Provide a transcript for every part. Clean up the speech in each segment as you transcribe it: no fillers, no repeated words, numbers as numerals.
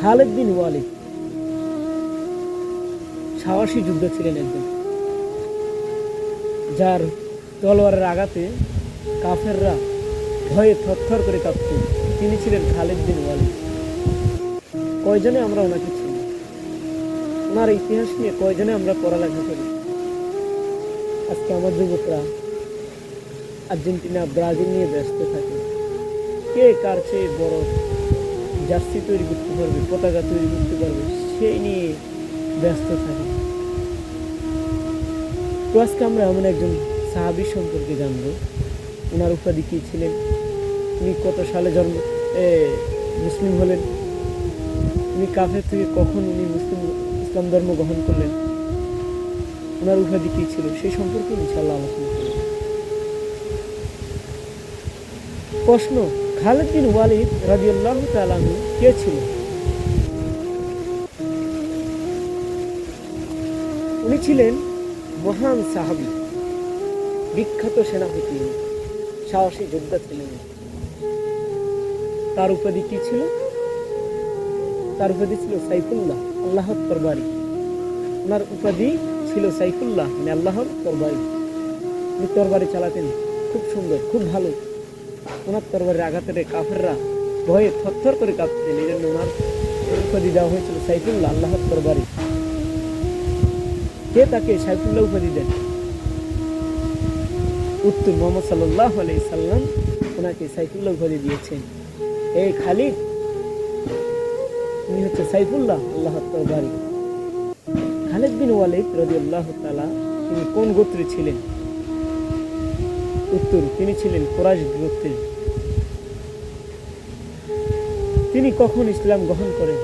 খালিদ বিন ওয়ালিদ সাহসী যোদ্ধা ছিলেন একজন, যার তলোয়ারের আঘাতে কাফেররা ভয়ে থরথর করে কাঁপত। তিনি ছিলেন খালিদ বিন ওয়ালিদ। কয়জনে আমরা ওনাকে চিনি? ওনার ইতিহাস নিয়ে কয়জনে আমরা পড়ালেখা করি? আজকে আমার যুবকরা আর্জেন্টিনা, ব্রাজিল নিয়ে ব্যস্ত থাকে। কে কার চেয়ে বড় জার্সি তৈরি করতে পারবে, পতাকা তৈরি করতে পারবে, সেই নিয়ে ব্যস্ত থাকে। তো আজকে আমরা এমন একজন সাহাবী সম্পর্কে জানবো। ওনার উপাধি কি ছিলেন, উনি কত সালে মুসলিম হলেন, উনি কাফের থেকে কখন উনি ইসলাম ধর্ম গ্রহণ করলেন, ওনার উপাধি কি ছিল, সেই সম্পর্কে ইনশাআল্লাহ আলোচনা করব। প্রশ্ন, খালিদ বিন ওয়ালিদ রাদিয়াল্লাহু তাআলা আনহু কে ছিল? উনি ছিলেন মহান সাহাবী, বিখ্যাত সেনাপতি, সাহসী যোদ্ধা ছিলেন। তার উপাধি কি ছিল? তার উপাধি ছিল সাইফুল্লাহ, আল্লাহর তরবারি। ওনার উপাধি ছিল সাইফুল্লাহ, মানে আল্লাহর তরবারি। উনি তরবারি চালাতেন খুব সুন্দর, খুব ভালো। ওনার তরবারির আঘাতে কাফেররা ভয়ে থরথর করে কাঁপতেন। এই জন্য ওনার উপাধি দেওয়া হয়েছিল সাইফুল্লাহ, আল্লাহর তরবারি। কে তাকে সাইফুল্লাহ উপাধি দেন? উত্তর, মুহাম্মদ সাল্লাল্লাহু আলাইহি সাল্লাম ওনাকে সাইফুল্লাহ উপাধি দিয়েছেন। এই খালিদ, উনি হচ্ছে সাইফুল্লাহ, আল্লাহর তরবারি। খালিদ বিন ওয়ালিদ রাদিয়াল্লাহু তাআলা তিনি কোন গোত্রে ছিলেন? উত্তর, তিনি ছিলেন কুরাইশ গোত্রের। তিনি কখন ইসলাম গ্রহণ করেন?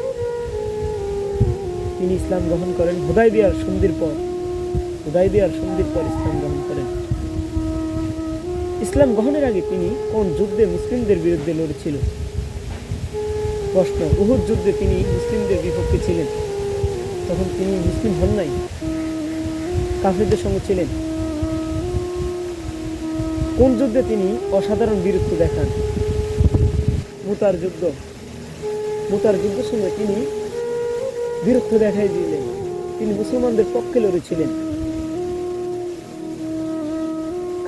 তিনি ইসলাম গ্রহণ করেন হুদায়বিয়ার সন্ধির পর। হুদায়বিয়ার সন্ধির পর ইসলাম গ্রহণ করেন। ইসলাম গ্রহণের আগে তিনি কোন যুদ্ধে মুসলিমদের বিরুদ্ধে লড়েছিল? প্রশ্ন, উহুদ যুদ্ধে তিনি মুসলিমদের বিপক্ষে ছিলেন। তখন তিনি মুসলিম হন নাই, কাফেরদের সঙ্গে ছিলেন। কোন যুদ্ধে তিনি অসাধারণ বীরত্ব দেখান? মুতার যুদ্ধ। মুতার যুদ্ধের সময় তিনি বীরত্ব দেখাই দিলেন। তিনি মুসলমানদের পক্ষে লড়েছিলেন।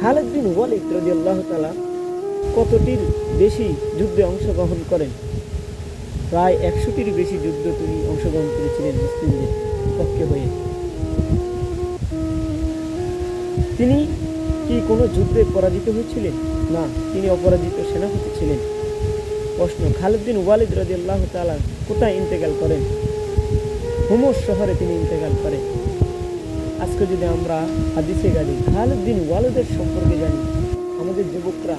খালিদ বিন ওয়ালিদ রাদিয়াল্লাহু তাআলা কতটির বেশি যুদ্ধে অংশগ্রহণ করেন? প্রায় 100টির বেশি যুদ্ধ তিনি অংশগ্রহণ করেছিলেন মুসলিমদের পক্ষে হয়ে। তিনি কি কোনো যুদ্ধে পরাজিত হয়েছিলেন? না, তিনি অপরাজিত সেনাপতি ছিলেন। প্রশ্ন, খালিদ বিন ওয়ালিদ রাদিয়াল্লাহু তাআলা কোথায় ইন্তেকাল করেন? হুমস শহরে তিনি ইন্তেকাল করেন। আজকে যদি আমরা হাদিসে জানি, খালিদ বিন ওয়ালিদের সম্পর্কে জানি, আমাদের যুবকরা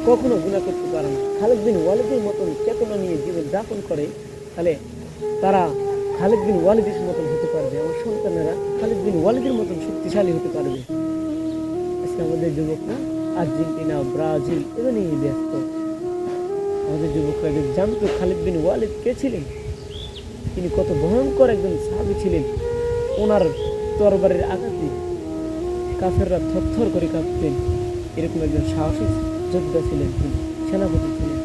কখনো গুনাহ করতে পারে না। খালিদ বিন ওয়ালিদের মতন চেতনা নিয়ে জীবন যাপন করে, তাহলে তারা খালিদ বিন ওয়ালিদের মতন হতে পারবে। আমার সন্তানেরা খালিদ বিন ওয়ালিদের মতন শক্তিশালী হতে পারবে। আজকে আমাদের যুবকরা আর্জেন্টিনা, ব্রাজিল এগুলো নিয়ে ব্যস্ত। আমাদের যুবকরা যদি জানতো খালিদ বিন ওয়ালিদ কে ছিলেন, তিনি কত ভয়ঙ্কর একজন সাহাবী ছিলেন। ওনার তরবারির আঘাতে কাফেররা থরথর করে কাঁপতেন। এরকম একজন সাহসী যোদ্ধা ছিলেন, তিনি সেনাপতি ছিলেন।